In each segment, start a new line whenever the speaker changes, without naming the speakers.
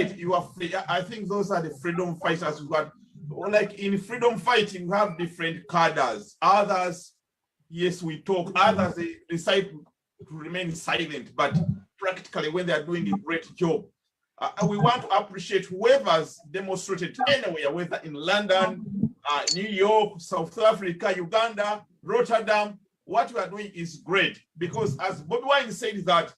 right. You are free. I think those are the freedom fighters who had, like in freedom fighting, we have different cadres. Others, yes, we talk. Others, they decide to remain silent, but practically when they are doing a great job. We want to appreciate whoever's demonstrated anywhere, whether in London, New York, South Africa, Uganda, Rotterdam. What we are doing is great, because as Bobi Wine said that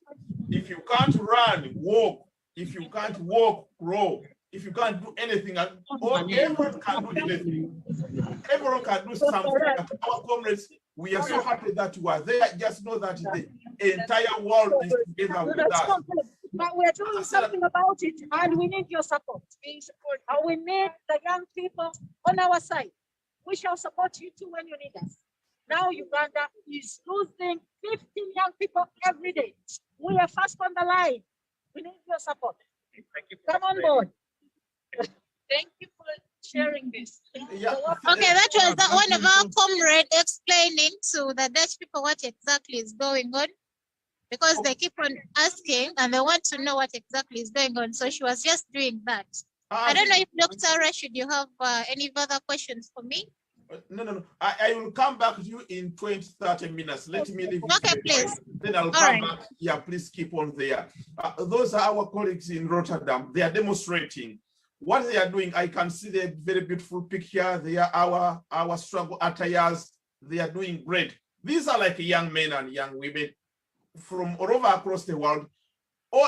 if you can't run, walk. If you can't walk, row. If you can't do anything, everyone can do anything. Everyone can do something. Our comrades, we are so happy that you are there. Just know that the entire world is together with us.
But we're doing something about it, and we need your support. And we need the young people on our side. We shall support you too when you need us. Now Uganda is losing 15 young people every day. We are fast on the line. We need your support. Come on board.
Thank you for sharing this.
Yeah.
Okay, that was one of our comrades explaining to the Dutch people what exactly is going on, because they keep on asking and they want to know what exactly is going on. So she was just doing that. I don't know if Dr. Rashid, you have any further questions for me?
No. I will come back to you in 20, 30 minutes. Let me leave.
Okay, please.
Then I'll come back. Yeah, please keep on there. Those are our colleagues in Rotterdam. They are demonstrating. What they are doing, I can see the very beautiful picture. They are our struggle attires. They are doing great. These are like young men and young women from all over across the world. Or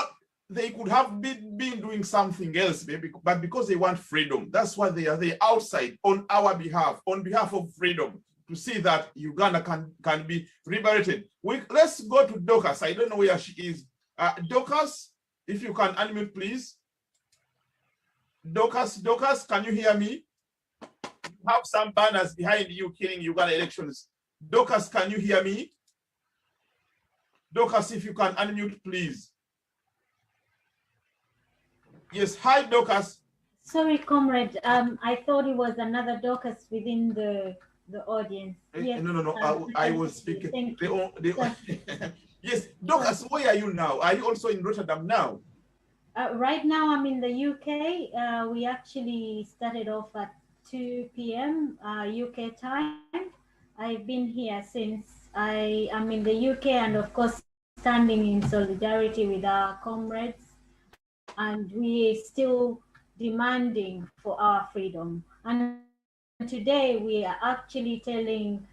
they could have been doing something else, but because they want freedom, that's why they are outside on our behalf, on behalf of freedom, to see that Uganda can be liberated. Let's go to Dorcas. I don't know where she is. Dorcas, if you can unmute, please. Dorcas, can you hear me? You have some banners behind you killing Uganda elections. Dorcas, can you hear me? Dorcas, if you can unmute, please. Yes, hi, Dorcas.
Sorry, comrade. I thought it was another Dorcas within the audience. Yes,
no. I was speaking. Yes, Dorcas, where are you now? Are you also in Rotterdam now?
Right now, I'm in the UK. We actually started off at 2 p.m. UK time. I've been here since. I am in the UK, and of course, standing in solidarity with our comrades. And we're still demanding for our freedom. And today we are actually telling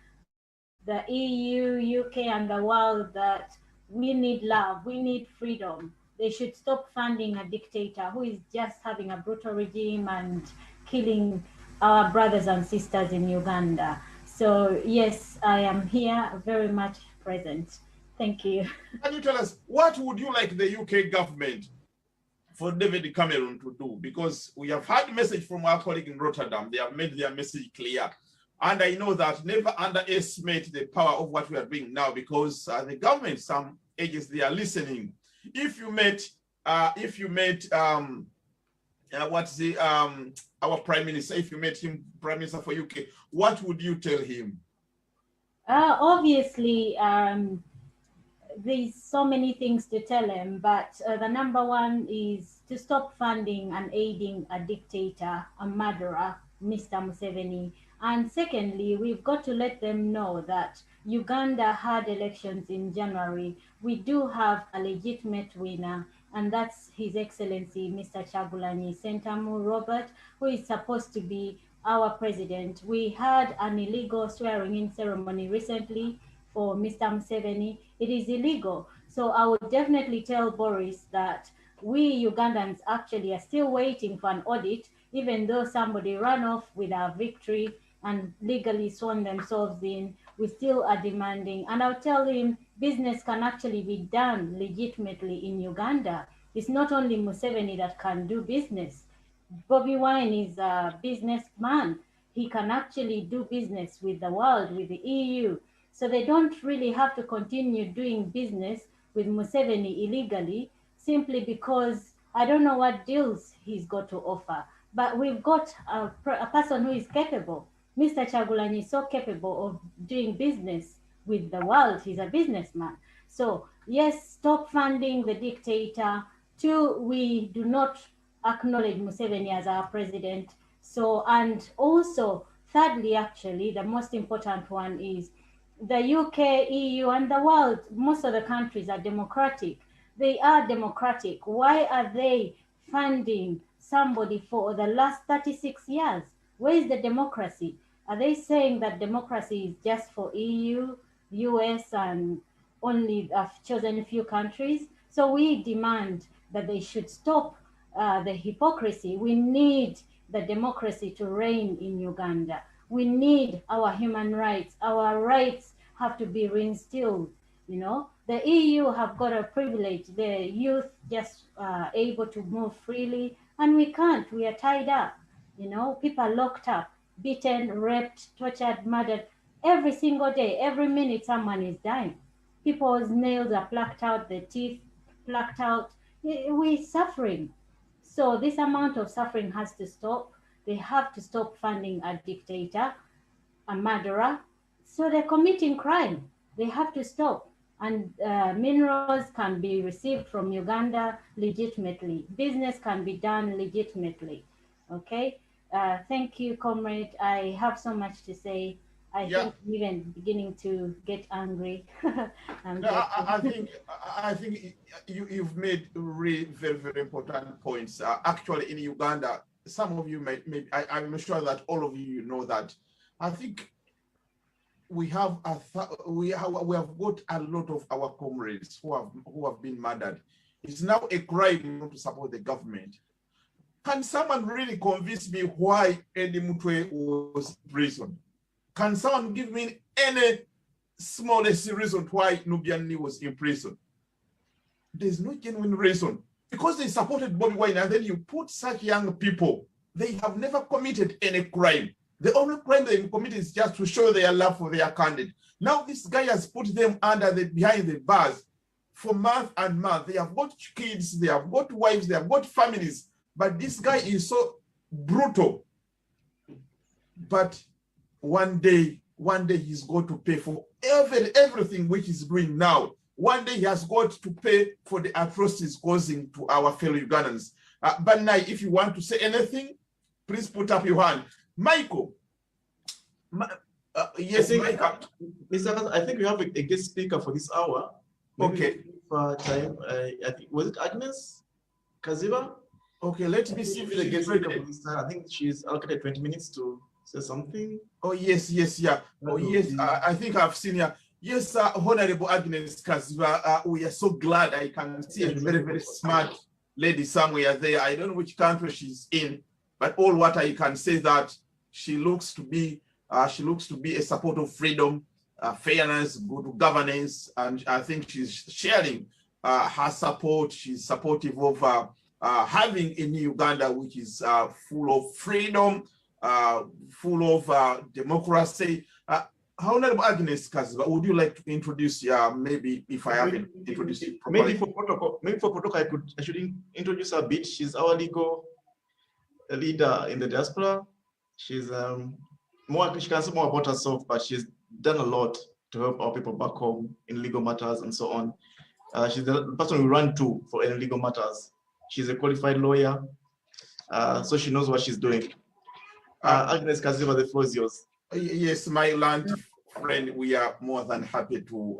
the EU, UK, and the world that we need love, we need freedom. They should stop funding a dictator who is just having a brutal regime and killing our brothers and sisters in Uganda. So yes, I am here, very much present. Thank you.
Can you tell us, what would you like the UK government for David Cameron to do? Because we have had a message from our colleague in Rotterdam. They have made their message clear. And I know that never underestimate the power of what we are doing now, because the government, some agencies, they are listening. If you met our Prime Minister, if you met him, Prime Minister for UK, what would you tell him?
Obviously, there's so many things to tell him, but the number one is to stop funding and aiding a dictator, a murderer, Mr. Museveni. And secondly, we've got to let them know that Uganda had elections in January. We do have a legitimate winner, and that's His Excellency, Mr. Kyagulanyi Ssentamu Robert, who is supposed to be our president. We had an illegal swearing-in ceremony recently for Mr. Museveni. It is illegal. So I would definitely tell Boris that we Ugandans actually are still waiting for an audit, even though somebody ran off with our victory and legally sworn themselves in, we still are demanding. And I'll tell him business can actually be done legitimately in Uganda. It's not only Museveni that can do business. Bobi Wine is a businessman. He can actually do business with the world, with the EU. So they don't really have to continue doing business with Museveni illegally, simply because I don't know what deals he's got to offer. But we've got a person who is capable. Mr. Kyagulanyi is so capable of doing business with the world. He's a businessman. So yes, stop funding the dictator. Two, we do not acknowledge Museveni as our president. So, and also, thirdly, actually, the most important one is the UK, EU, and the world. Most of the countries are democratic. They are democratic. Why are they funding somebody for the last 36 years? Where is the democracy? Are they saying that democracy is just for EU, US, and only chosen few countries? So we demand that they should stop the hypocrisy. We need the democracy to reign in Uganda. We need our human rights. Our rights have to be reinstilled. You know, the EU have got a privilege. The youth just able to move freely, and we can't. We are tied up. You know, people are locked up, beaten, raped, tortured, murdered. Every single day, every minute, someone is dying. People's nails are plucked out, their teeth plucked out. We're suffering. So this amount of suffering has to stop. They have to stop funding a dictator, a murderer. So they're committing crime. They have to stop. And minerals can be received from Uganda legitimately. Business can be done legitimately. Okay. Thank you, comrade. I have so much to say. I think I'm even beginning to get angry.
I think you've made really very, very important points. Actually, in Uganda, some of you I'm sure that all of you know that. I think we have we have got a lot of our comrades who have been murdered. It's now a crime not to support the government. Can someone really convince me why Eddie Mutwe was in prison? Can someone give me any smallest reason why Nubiani was in prison? There's no genuine reason. Because they supported Bobi Wine, and then you put such young people, they have never committed any crime. The only crime they've committed is just to show their love for their candidate. Now this guy has put them behind the bars for month and month. They have got kids, they have got wives, they have got families. But this guy is so brutal. But one day he's going to pay for everything which he's doing now. One day he has got to pay for the atrocities causing to our fellow Ugandans. But now, if you want to say anything, please put up your hand. Michael. Yes, Michael.
Mr. I think we have a guest speaker for this hour. Maybe
okay.
Time, I think, was it Agnes Kaziba?
Okay, let me see if
the guest speaker for this time. I think she's allocated 20 minutes to say something.
Oh, yes, yeah. Oh, yes, I think I've seen her. Yes, Honorable Agnes Kaziba, we are so glad I can see a very, very smart lady somewhere there. I don't know which country she's in, but all what I can say that she looks to be a supporter of freedom, fairness, good governance, and I think she's sharing her support. She's supportive of having a new Uganda which is full of freedom, full of democracy. Honorable Agnes Kaziba, would you like to introduce, maybe if I haven't introduced you properly?
Maybe for protocol, I should introduce her a bit. She's our legal leader in the diaspora. She's she can say more about herself, but she's done a lot to help our people back home in legal matters and so on. She's the person we run to for any legal matters. She's a qualified lawyer, so she knows what she's doing. Agnes Kaziba, the floor is yours.
Yes, my land friend, we are more than happy to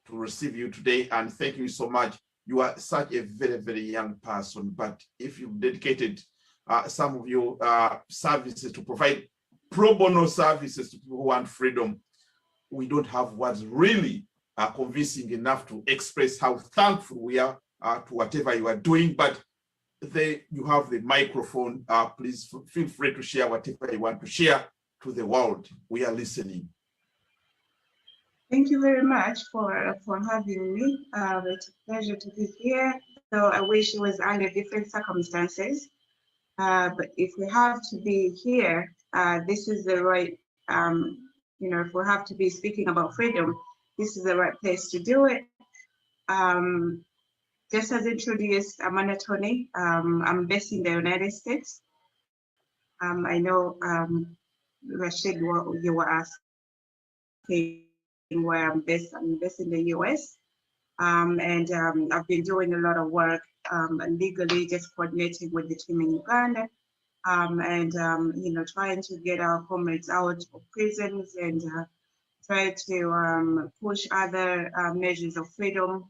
receive you today, and thank you so much. You are such a very, very young person, but if you've dedicated some of your services to provide pro bono services to people who want freedom, we don't have words really convincing enough to express how thankful we are to whatever you are doing. But you have the microphone. Please feel free to share whatever you want to share to the world. We are listening.
Thank you very much for having me. It's a pleasure to be here. So I wish it was under different circumstances. But if we have to be here, this is the right, if we have to be speaking about freedom, this is the right place to do it. Just as introduced, I'm Anna Tony. I'm based in the United States. I know, Rashid, you were asking where I'm based. I'm based in the US. And I've been doing a lot of work legally, just coordinating with the team in Uganda, and trying to get our comrades out of prisons and try to push other measures of freedom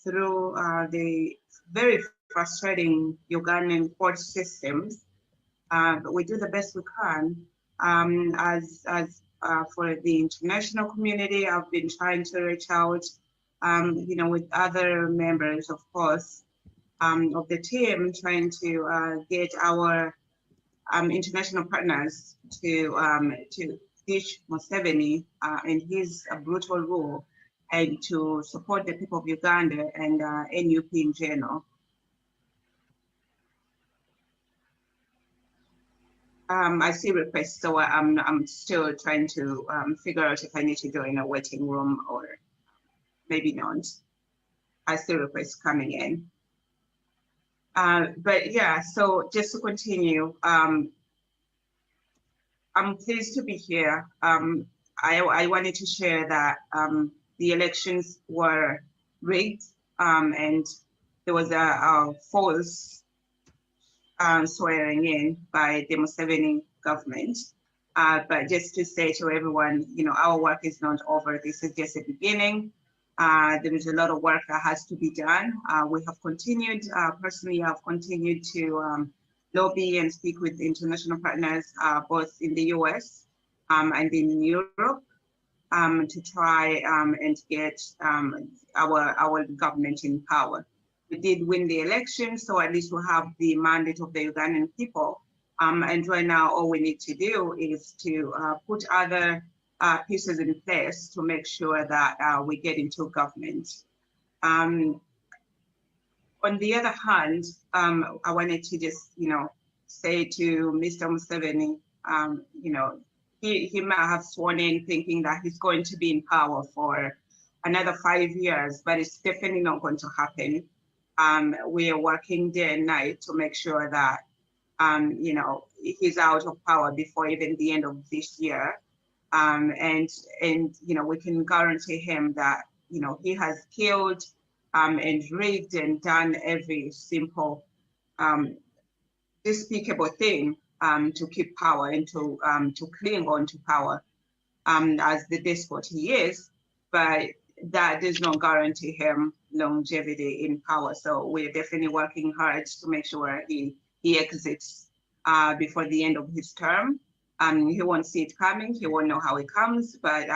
through the very frustrating Ugandan court systems. But we do the best we can. As for the international community, I've been trying to reach out, with other members, of course, of the team, trying to get our international partners to teach Museveni and his brutal rule, and to support the people of Uganda and NUP in general. I see requests, so I'm still trying to figure out if I need to join a waiting room or maybe not. I see requests coming in. But yeah, so just to continue, I'm pleased to be here. I wanted to share that the elections were rigged, and there was a false swearing in by the Museveni government. But just to say to everyone, our work is not over. This is just a beginning. There is a lot of work that has to be done. We have continued, personally, I've continued to lobby and speak with international partners, both in the US and in Europe, to try and get our government in power. We did win the election, so at least we have the mandate of the Ugandan people. And right now, all we need to do is to put other pieces in place to make sure that we get into government. On the other hand, I wanted to just, say to Mr. Museveni, he might have sworn in thinking that he's going to be in power for another 5 years, but it's definitely not going to happen. We are working day and night to make sure that, he's out of power before even the end of this year. And we can guarantee him that, he has killed and rigged and done every simple despicable thing to keep power and to cling on to power as the despot he is. But that does not guarantee him longevity in power. So we're definitely working hard to make sure he exits before the end of his term. He won't see it coming. He won't know how it comes, but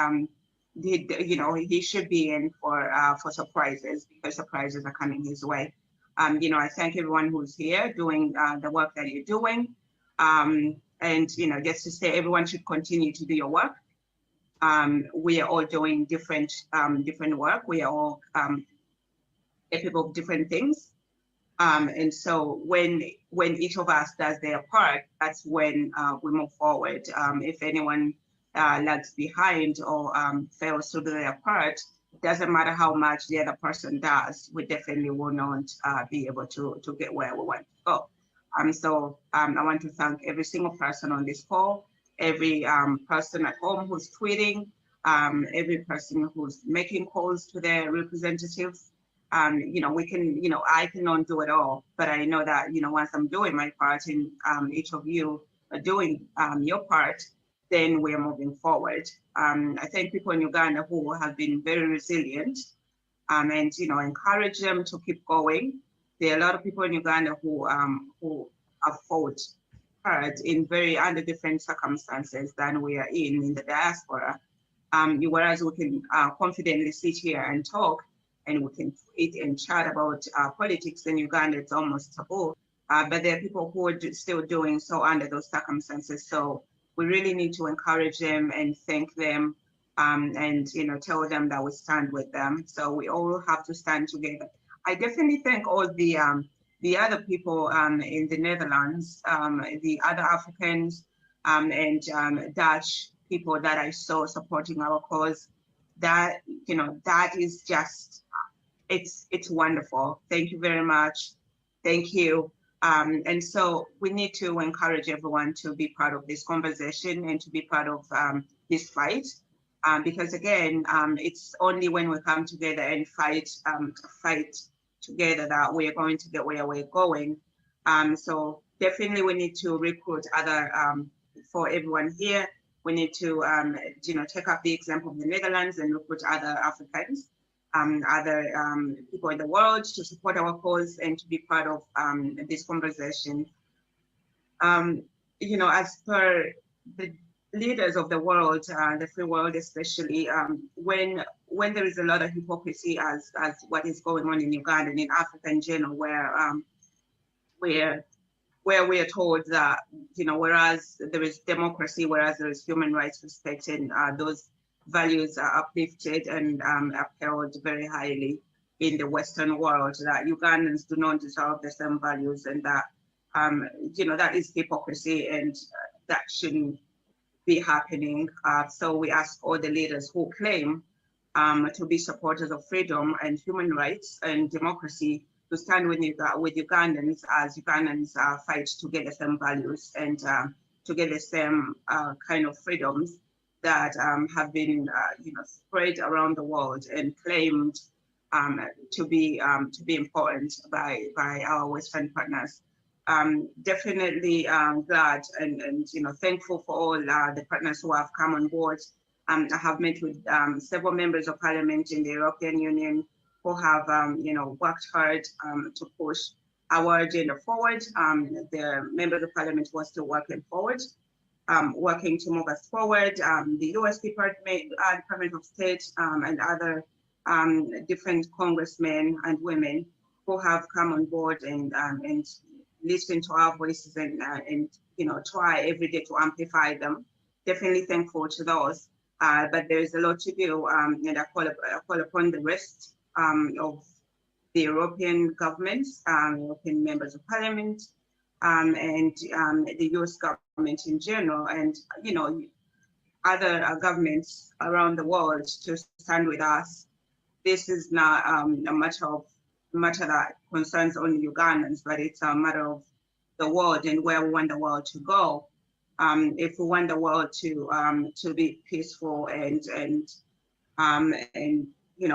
he should be in for surprises, because surprises are coming his way. I thank everyone who's here doing the work that you're doing. And just to say, everyone should continue to do your work. We are all doing different work. We are all capable of different things. And so when each of us does their part, that's when we move forward. If anyone lags behind or fails to do their part, it doesn't matter how much the other person does, we definitely will not be able to get where we want to go. So I want to thank every single person on this call, every person at home who's tweeting, every person who's making calls to their representatives. We can, I cannot do it all, but I know that, once I'm doing my part and each of you are doing your part, then we're moving forward. I thank people in Uganda who have been very resilient and, encourage them to keep going. There are a lot of people in Uganda who have fought hard in under different circumstances than we are in the diaspora. Whereas we can confidently sit here and talk, and we can tweet and chat about politics in Uganda, it's almost taboo. But there are people who are still doing so under those circumstances. So we really need to encourage them and thank them, and tell them that we stand with them. So we all have to stand together. I definitely thank all the other people in the Netherlands, the other Africans and Dutch people that I saw supporting our cause. That that is just, it's wonderful. Thank you very much. Thank you. And so we need to encourage everyone to be part of this conversation and to be part of this fight. Because again, it's only when we come together and fight together that we're going to get where we're going. So definitely we need to recruit other, for everyone here, we need to, take up the example of the Netherlands and recruit other Africans, other people in the world to support our cause and to be part of this conversation. As per the leaders of the world, the free world especially, when there is a lot of hypocrisy as what is going on in Uganda and in Africa in general, where we are told that, whereas there is democracy, whereas there is human rights respected, those values are uplifted and upheld very highly in the Western world, that Ugandans do not deserve the same values, and that, that is hypocrisy, and that shouldn't be happening. So we ask all the leaders who claim to be supporters of freedom and human rights and democracy to stand with Ugandans as Ugandans fight to get the same values and to get the same kind of freedoms that have been spread around the world and claimed to be important by our Western partners. Definitely glad and thankful for all the partners who have come on board. I have met with several members of parliament in the European Union who have worked hard to push our agenda forward. The members of parliament who are still working forward, working to move us forward. The US Department of State and other different congressmen and women who have come on board and listen to our voices and try every day to amplify them. Definitely thankful to those, but there is a lot to do, and I call upon the rest of the European governments, European members of parliament, and the US government in general, and other governments around the world to stand with us. This is not a matter that concerns only Ugandans, but it's a matter of the world and where we want the world to go. If we want the world to be peaceful and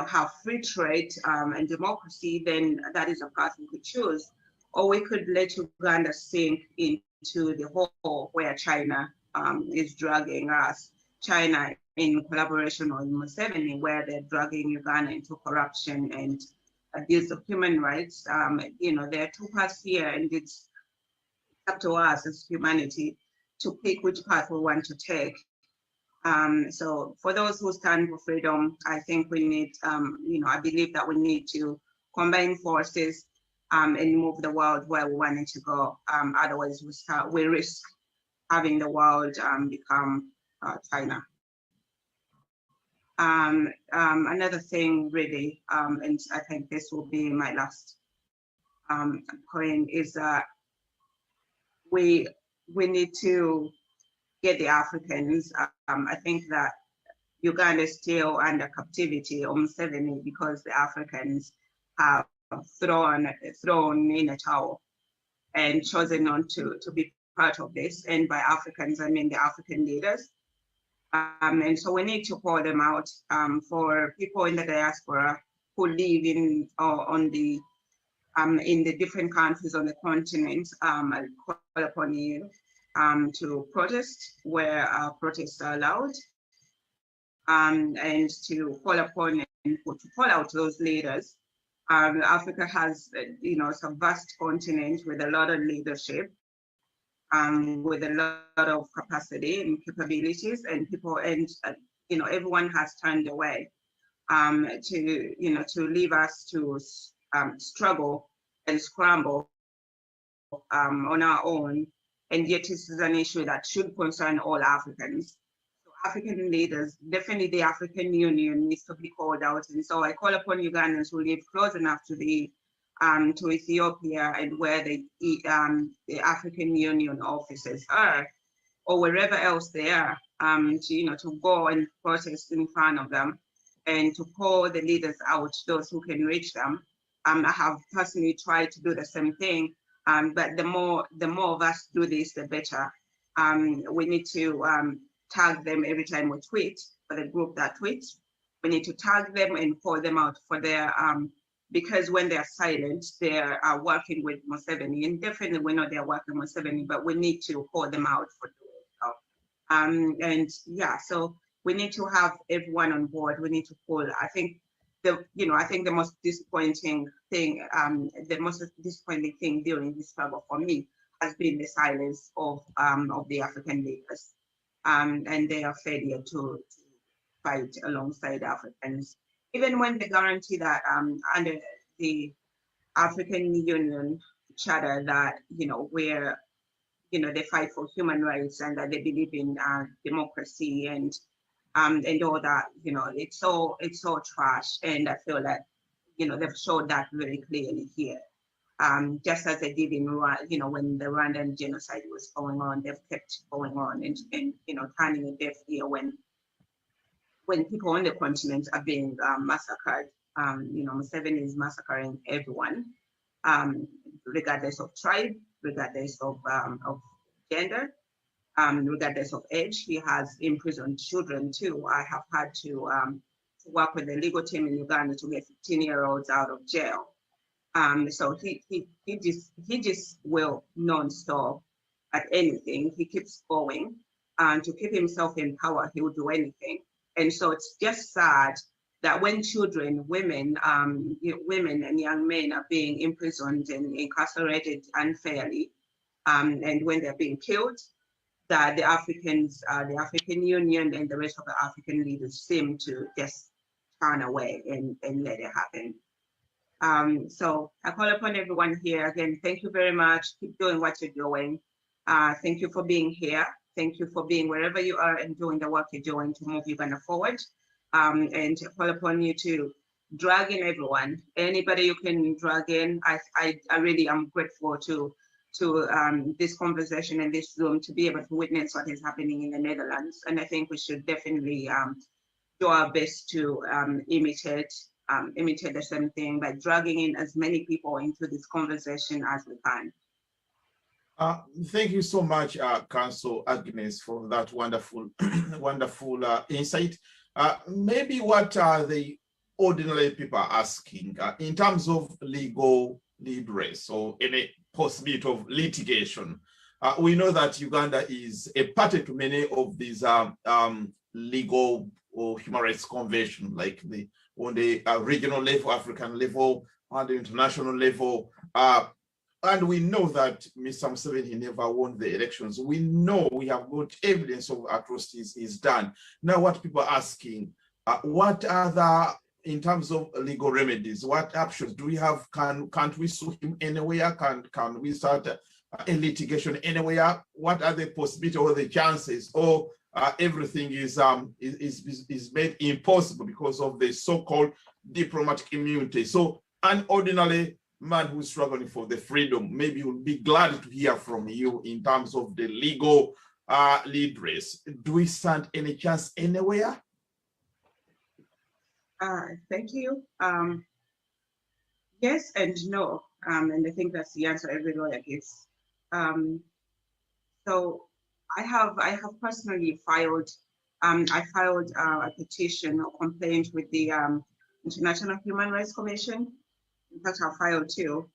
have free trade and democracy, then that is a path we could choose. Or we could let Uganda sink into the hole where China is dragging us. China in collaboration with Museveni, where they're dragging Uganda into corruption and abuse of human rights. There are two paths here, and it's up to us as humanity to pick which path we want to take. So for those who stand for freedom, I think we need, I believe that we need to combine forces and move the world where we want it to go. Otherwise, we risk having the world become China. Another thing really, and I think this will be my last point, is that we need to get the Africans. I think that Uganda is still under captivity on Museveni because the Africans have thrown in a towel and chosen not to be part of this. And by Africans, I mean the African leaders. And so we need to call them out. For people in the diaspora who live in the different countries on the continent, I call upon you to protest where protests are allowed, and to call upon and to call out those leaders. Africa has, it's a vast continent with a lot of leadership, with a lot of capacity and capabilities, and people, and everyone has turned away to leave us to struggle and scramble on our own. And yet this is an issue that should concern all Africans. So African leaders, definitely the African Union needs to be called out. And so I call upon Ugandans who live close enough to to Ethiopia and where the African Union offices are, or wherever else they are, to go and protest in front of them and to call the leaders out, those who can reach them. I have personally tried to do the same thing, but the more of us do this, the better. We need to tag them every time we tweet, for the group that tweets. We need to tag them and call them out for their because when they're silent, they are working with Museveni, and definitely we know they're working with Museveni, but we need to call them out for doing so. And yeah, so we need to have everyone on board. We need to pull. I think the most disappointing thing, during this struggle for me has been the silence of the African leaders, and their failure to fight alongside Africans. Even when they guarantee that under the African Union Charter that where they fight for human rights and that they believe in democracy and all that, it's so trash. And I feel that they've showed that very clearly here. Just as they did in Rwanda, when the Rwandan genocide was going on, they've kept going on and turning a deaf ear when people on the continent are being massacred. Museveni is massacring everyone, regardless of tribe, regardless of gender, regardless of age. He has imprisoned children too. I have had to work with the legal team in Uganda to get 15-year-olds out of jail. So he just will non-stop at anything. He keeps going, and to keep himself in power, he will do anything. And so it's just sad that when children, women and young men are being imprisoned and incarcerated unfairly, and when they're being killed, that the Africans, the African Union and the rest of the African leaders seem to just turn away and let it happen. So I call upon everyone here again. Thank you very much. Keep doing what you're doing. Thank you for being here. Thank you for being wherever you are and doing the work you're doing to move Uganda forward. And call upon you to drag in everyone. Anybody you can drag in. I really am grateful to this conversation and this Zoom to be able to witness what is happening in the Netherlands. And I think we should definitely do our best to imitate the same thing by dragging in as many people into this conversation as we can.
Thank you so much, Council Agnes, for that wonderful, wonderful insight. Maybe what are the ordinary people asking in terms of legal redress or any possibility of litigation? We know that Uganda is a party to many of these legal or human rights conventions, like on the regional level, African level, on the international level. And we know that Mr. Museveni never won the elections. We know, we have got evidence of atrocities is done. Now what people are asking, what are the, in terms of legal remedies, what options do we have? Can't we sue him anywhere? Can we start a litigation anywhere? What are the possibilities or the chances? Or everything is made impossible because of the so-called diplomatic immunity. So an ordinary man who's struggling for the freedom, maybe will be glad to hear from you in terms of the legal redress. Do we stand any chance anywhere?
Thank you. Yes and no, and I think that's the answer every lawyer gives. So I have personally filed. I filed a petition or complaint with the International Human Rights Commission. In fact, I filed two.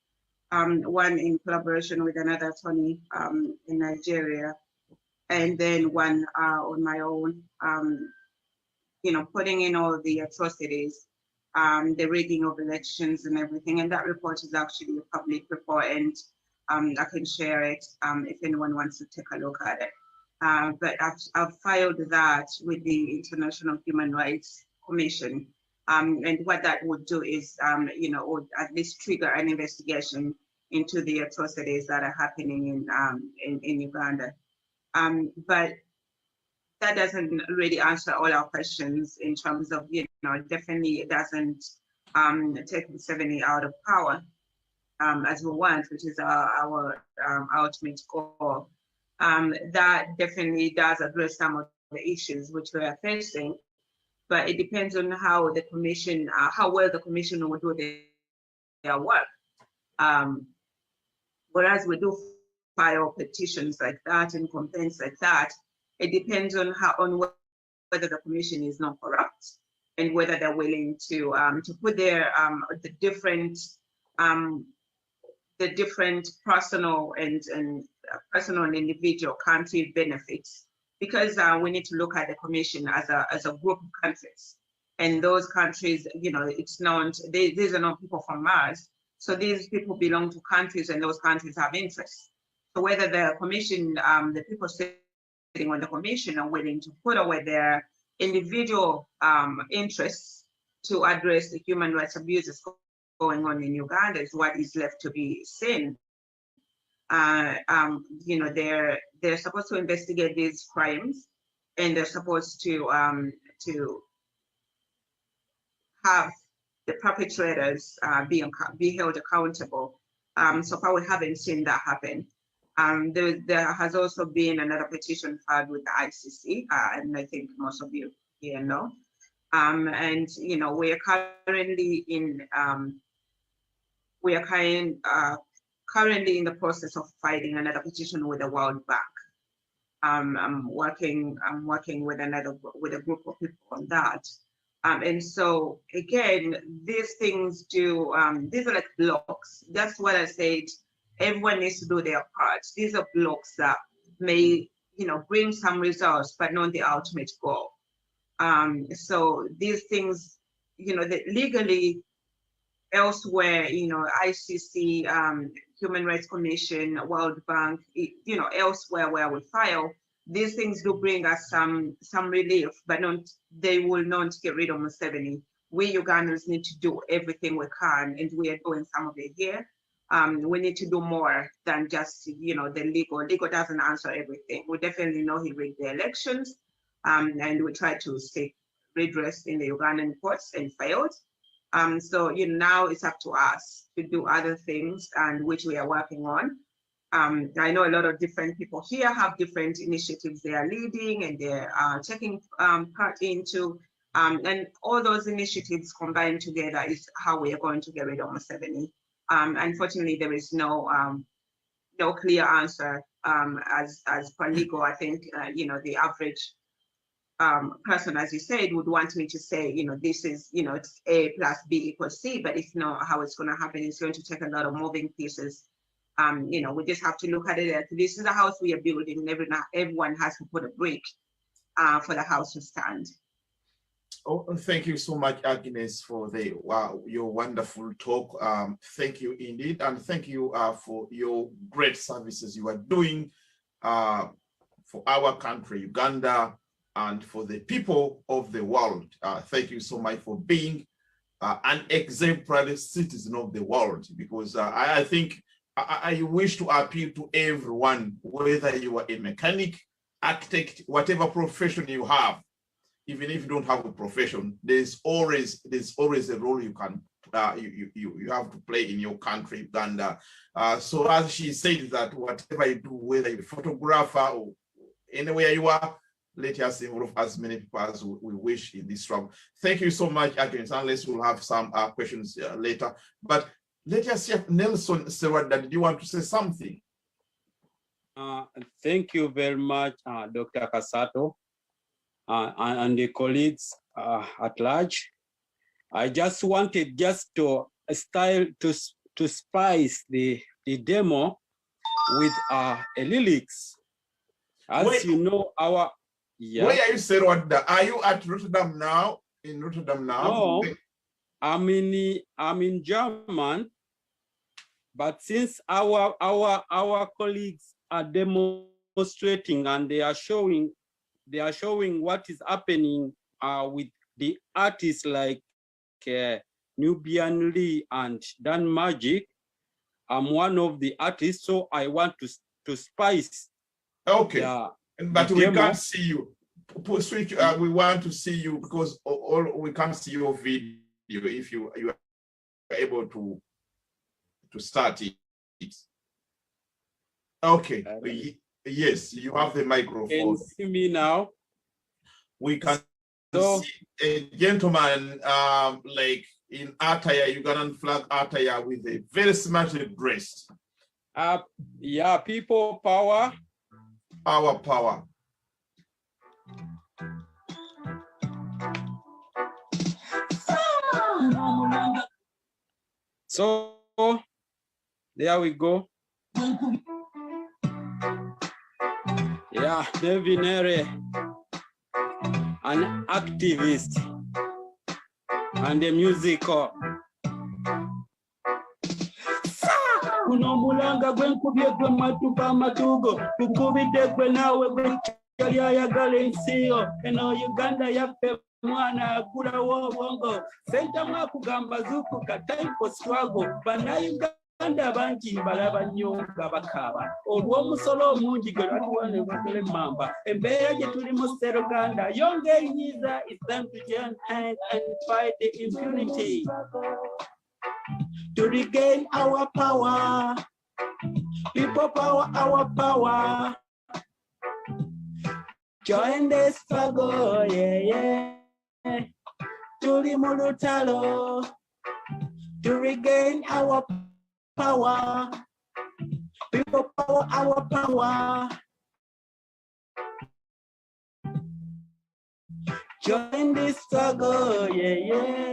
One in collaboration with another attorney in Nigeria, and then one on my own. Putting in all the atrocities, the rigging of elections and everything. And that report is actually a public report, and I can share it if anyone wants to take a look at it. But I've filed that with the International Human Rights Commission. And what that would do is, would at least trigger an investigation into the atrocities that are happening in Uganda. But that doesn't really answer all our questions in terms of, definitely it doesn't take Museveni out of power as we want, which is our ultimate goal. That definitely does address some of the issues which we are facing, but it depends on how the commission, how well the commission will do their work. Whereas we do file petitions like that and complaints like that, it depends on whether the commission is not corrupt and whether they're willing to put their the different personal and personal and individual country benefits, because we need to look at the commission as a group of countries, and those countries, you know, it's not these are not people from Mars, so these people belong to countries, and those countries have interests. So whether the commission, the people sitting on the commission are willing to put away their individual interests to address the human rights abuses going on in Uganda is what is left to be seen. You know, they're supposed to investigate these crimes, and they're supposed to have the perpetrators be held accountable. So far, we haven't seen that happen. There has also been another petition filed with the ICC, and I think most of you here know. And you know, we are currently in currently in the process of filing another petition with the World Bank. I'm working with a group of people on that. And so again, these things do, these are like blocks. That's what I said. Everyone needs to do their part. These are blocks that may, you know, bring some results, but not the ultimate goal. So these things, you know, that legally elsewhere, you know, ICC, Human Rights Commission, World Bank, you know, elsewhere where we file, these things do bring us some relief, but they will not get rid of Museveni. We Ugandans need to do everything we can, and we are doing some of it here. We need to do more than just, you know, the legal. Legal doesn't answer everything. We definitely know he rigged the elections, and we try to seek redress in the Ugandan courts and failed. So, you know, now it's up to us to do other things, and which we are working on. I know a lot of different people here have different initiatives they are leading and they're taking part into, and all those initiatives combined together is how we are going to get rid of Museveni. Unfortunately, there is no clear answer. As per legal, I think you know, the average person, as you said, would want me to say, you know, this is, you know, it's A plus B equals C, but it's not how it's going to happen. It's going to take a lot of moving pieces. You know, we just have to look at it as this is a house we are building, and everyone has to put a brick for the house to stand.
Oh, thank you so much, Agnes, for your wonderful talk. Thank you indeed, and thank you for your great services you are doing for our country, Uganda, and for the people of the world. Thank you so much for being an exemplary citizen of the world, because I think I wish to appeal to everyone, whether you are a mechanic, architect, whatever profession you have. Even if you don't have a profession, there's always a role you can you have to play in your country, Uganda. So as she said, that whatever you do, whether you're a photographer or anywhere you are, let us involve as many people as we wish in this struggle. Thank you so much, Agnes. Unless we'll have some questions later. But let us see if Nelson Serwada, did you want to say something?
Thank you very much, Dr. Kasato, and the colleagues at large. I just wanted to spice the demo with lyrics. As you know, our
where are you, Serwada? Are you at Rotterdam now? In Rotterdam now?
No, I'm in German, but since our colleagues are demonstrating and they are showing what is happening with the artists like Nubian Lee and Dan Magic. I'm one of the artists, so I want to spice.
Okay, but we can't see you. Switch. We want to see you because we can't see your video. If you are able to start it. Okay. Yes, you have the microphone.
Can you see me now?
We can see a gentleman like in attire, Ugandan flag attire, with a very smartly dressed.
Yeah, people power.
Power.
So there we go. Yeah, Devinere, an activist and a musical. Kuno mulanga gwenkubye gwe matuka matugo tukubidde gwe nawe gwe yayagala ensiyo eno Uganda yaffe mwana agulawo obwongo senta mwakugamba zukuka time for struggle bannayuganda bangi balaba nnyo nga bakaaba olw'omusolo omungi gwe lwatuwane bagole mamba embeera gye tulimu Sseruganda yonga erinyiza it's time to join hands and fight the impunity to regain our power. People power, our power. Join the struggle, yeah. Tuli mulutalo. To regain our power. People power, our power. Join the struggle, yeah.